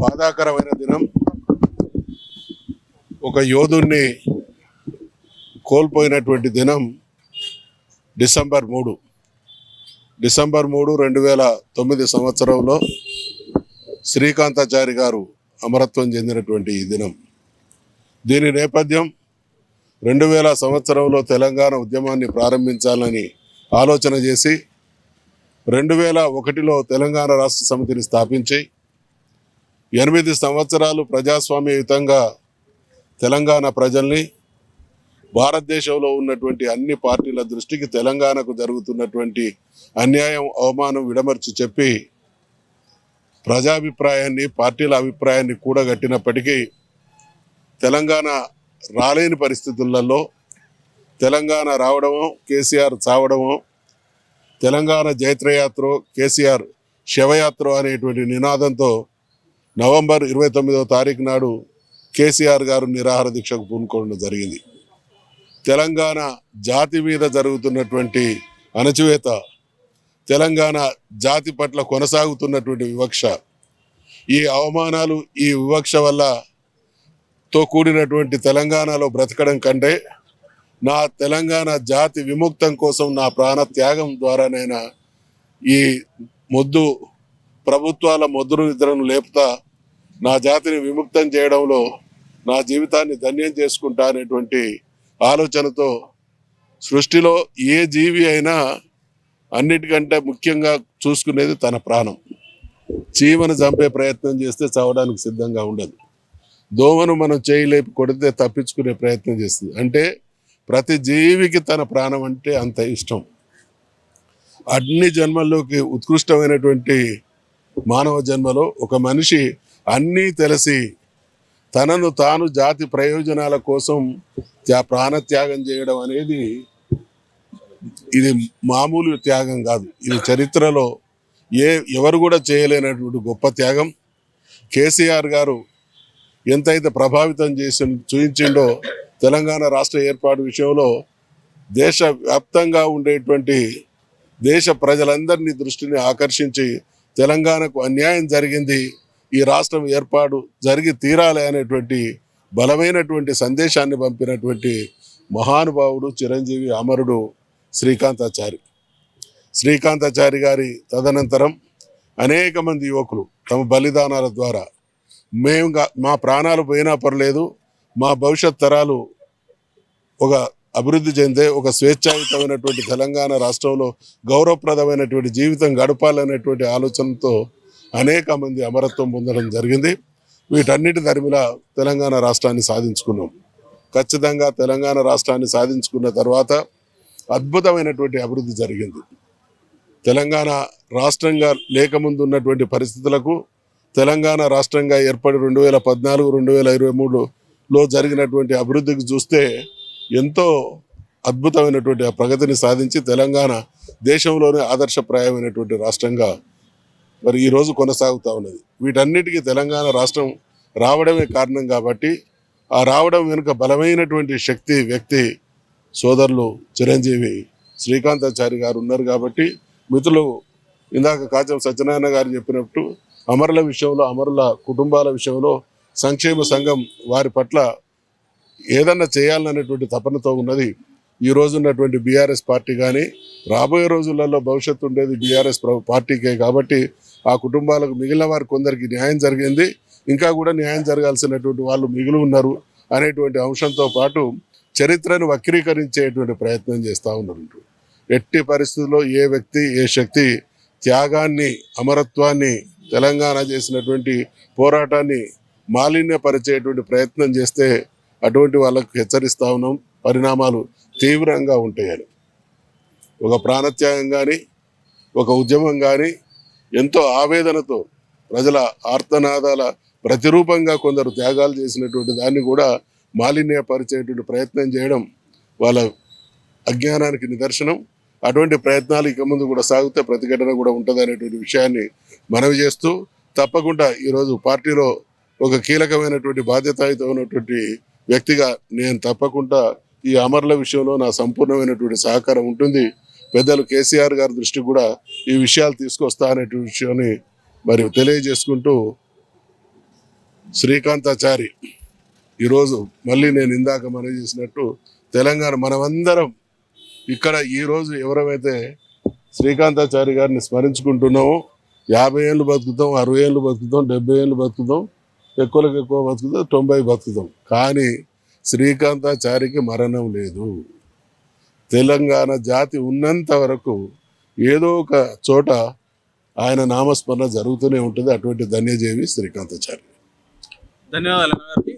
బాధాకరమైన దినం. ఒక యోధుణ్ణి కోల్పోయినటువంటి దినం డిసెంబర్ 3, 2009 సంవత్సరంలో శ్రీకాంతాచారి గారు అమరత్వం చెందినటువంటి ఈ దినం. దీని నేపథ్యం 2000 సంవత్సరంలో తెలంగాణ ఉద్యమాన్ని ప్రారంభించాలని ఆలోచన చేసి 2001లో తెలంగాణ రాష్ట్ర సమితిని స్థాపించి 8 సంవత్సరాలు ప్రజాస్వామ్యయుతంగా తెలంగాణ ప్రజల్ని, భారతదేశంలో ఉన్నటువంటి అన్ని పార్టీల దృష్టికి తెలంగాణకు జరుగుతున్నటువంటి అన్యాయం, అవమానం విడమర్చి చెప్పి ప్రజాభిప్రాయాన్ని, పార్టీల అభిప్రాయాన్ని కూడగట్టినప్పటికీ తెలంగాణ రాలేని పరిస్థితులలో తెలంగాణ రావడమో, కేసీఆర్ చావడమో, తెలంగాణ జైత్రయాత్ర, కేసీఆర్ శవయాత్ర అనేటువంటి నినాదంతో నవంబర్ 29వ తారీఖు నాడు కేసీఆర్ గారు నిరాహార దీక్షకు పూనుకోవడం జరిగింది. తెలంగాణ జాతి మీద జరుగుతున్నటువంటి అణచివేత, తెలంగాణ జాతి పట్ల కొనసాగుతున్నటువంటి వివక్ష, ఈ అవమానాలు, ఈ వివక్ష వల్ల తో కూడినటువంటి తెలంగాణలో బ్రతకడం కంటే నా తెలంగాణ జాతి విముక్తం కోసం నా ప్రాణ త్యాగం ద్వారానైనా ఈ ప్రభుత్వాల మొద్దు నిద్రను లేపుతా నా జాతిని విముక్తం చేయడంలో నా జీవితాన్ని ధన్యం చేసుకుంటా అనేటువంటి ఆలోచనతో, సృష్టిలో ఏ జీవి అయినా అన్నిటికంటే ముఖ్యంగా చూసుకునేది తన ప్రాణం. చీమను చంపే ప్రయత్నం చేస్తే చావడానికి సిద్ధంగా ఉండదు. దోమను మనం చేయలేపి కొడితే తప్పించుకునే ప్రయత్నం చేస్తుంది. అంటే ప్రతి జీవికి తన ప్రాణం అంటే అంత ఇష్టం. అన్ని జన్మల్లోకి ఉత్కృష్టమైనటువంటి మానవ జన్మలో ఒక మనిషి అన్నీ తెలిసి తనను తాను జాతి ప్రయోజనాల కోసం ప్రాణత్యాగం చేయడం అనేది ఇది మామూలు త్యాగం కాదు. ఇది చరిత్రలో ఎవరు కూడా చేయలేనటువంటి గొప్ప త్యాగం. కేసీఆర్ గారు ఎంతైతే ప్రభావితం చూపించిండో తెలంగాణ రాష్ట్ర ఏర్పాటు విషయంలో దేశవ్యాప్తంగా ఉండేటువంటి దేశ ప్రజలందరినీ దృష్టిని ఆకర్షించి తెలంగాణకు అన్యాయం జరిగింది, ఈ రాష్ట్రం ఏర్పాటు జరిగి తీరాలి అనేటువంటి బలమైనటువంటి సందేశాన్ని పంపినటువంటి మహానుభావుడు, చిరంజీవి, అమరుడు శ్రీకాంతాచారి గారి తదనంతరం అనేక మంది యువకులు తమ బలిదానాల ద్వారా మా ప్రాణాలు పోయినా పర్లేదు, మా భవిష్యత్ తరాలు ఒక అభివృద్ధి చెందే ఒక స్వేచ్ఛాయుతమైనటువంటి తెలంగాణ రాష్ట్రంలో గౌరవప్రదమైనటువంటి జీవితం గడపాలనేటువంటి ఆలోచనతో అనేక మంది అమరత్వం పొందడం జరిగింది. వీటన్నిటి దరిమిలా తెలంగాణ రాష్ట్రాన్ని సాధించుకున్నాం. ఖచ్చితంగా తెలంగాణ రాష్ట్రాన్ని సాధించుకున్న తర్వాత అద్భుతమైనటువంటి అభివృద్ధి జరిగింది. తెలంగాణ రాష్ట్రంగా లేకముందు ఉన్నటువంటి పరిస్థితులకు తెలంగాణ రాష్ట్రంగా ఏర్పడి 2014, 2023లో జరిగినటువంటి అభివృద్ధికి చూస్తే ఎంతో అద్భుతమైనటువంటి ప్రగతిని సాధించి తెలంగాణ దేశంలోనే ఆదర్శప్రాయమైనటువంటి రాష్ట్రంగా మరి ఈరోజు కొనసాగుతూ ఉన్నది. వీటన్నిటికీ తెలంగాణ రాష్ట్రం రావడమే కారణం కాబట్టి ఆ రావడం వెనుక బలమైనటువంటి వ్యక్తి సోదరులు చిరంజీవి శ్రీకాంతాచారి గారు ఉన్నారు. కాబట్టి మిత్రులు ఇందాక కాచం సత్యనారాయణ గారు చెప్పినట్టు అమరుల విషయంలో, అమరుల కుటుంబాల విషయంలో సంక్షేమ సంఘం వారి పట్ల ఏదన్నా చేయాలనేటువంటి తపనతో ఉన్నది. ఈ రోజు ఉన్నటువంటి బీఆర్ఎస్ పార్టీ కానీ రాబోయే రోజులలో భవిష్యత్తు ఉండేది బీఆర్ఎస్ పార్టీకే. కాబట్టి ఆ కుటుంబాలకు మిగిలిన వారి కొందరికి న్యాయం జరిగింది, ఇంకా కూడా న్యాయం జరగాల్సినటువంటి వాళ్ళు మిగిలి ఉన్నారు అనేటువంటి అంశంతో పాటు చరిత్రను వక్రీకరించేటువంటి ప్రయత్నం చేస్తూ ఉన్నారు. ఎట్టి పరిస్థితుల్లో ఏ వ్యక్తి, ఏ శక్తి త్యాగాన్ని, అమరత్వాన్ని, తెలంగాణ చేసినటువంటి పోరాటాన్ని మాలిన్యపరిచేటువంటి ప్రయత్నం చేస్తే అటువంటి వాళ్ళకు హెచ్చరిస్తూ ఉన్నాం, పరిణామాలు తీవ్రంగా ఉంటాయని. ఒక ప్రాణత్యాగం కానీ, ఒక ఉద్యమం కానీ ఎంతో ఆవేదనతో ప్రజల ఆర్తనాదాల ప్రతిరూపంగా కొందరు త్యాగాలు చేసినటువంటి దాన్ని కూడా మాలిన్యపరిచేటువంటి ప్రయత్నం చేయడం వాళ్ళ అజ్ఞానానికి నిదర్శనం. అటువంటి ప్రయత్నాలు ఇక ముందు కూడా సాగితే ప్రతిఘటన కూడా ఉంటుంది అనేటువంటి విషయాన్ని మనవి చేస్తూ, తప్పకుండా ఈరోజు పార్టీలో ఒక కీలకమైనటువంటి బాధ్యతాయుతమైనటువంటి వ్యక్తిగా నేను తప్పకుండా ఈ అమరుల విషయంలో నా సంపూర్ణమైనటువంటి సహకారం ఉంటుంది. పెద్దలు కేసీఆర్ గారి దృష్టికి కూడా ఈ విషయాలు తీసుకొస్తా అనేటువంటి విషయాన్ని మరి తెలియజేసుకుంటూ శ్రీకాంతాచారి ఈరోజు మళ్ళీ నేను ఇందాక మనం చేసినట్టు తెలంగాణ మనమందరం ఇక్కడ ఈరోజు ఎవరైతే శ్రీకాంతాచారి గారిని స్మరించుకుంటున్నామో 50 ఏళ్ళు బతుకుతాం, 60 ఏళ్ళు బతుకుతాం, 70 ఏళ్ళు బతుకుతాం, ఎక్కువలకు ఎక్కువ బతుకుతాం, 90 బతుకుతాం. కానీ శ్రీకాంతాచారికి మరణం లేదు. తెలంగాణ జాతి ఉన్నంత వరకు ఏదో ఒక చోట ఆయన నామస్మరణ జరుగుతూనే ఉంటుంది. అటువంటి ధన్యజీవి శ్రీకాంతాచారి. ధన్యవాదాలు అన్న గారికి.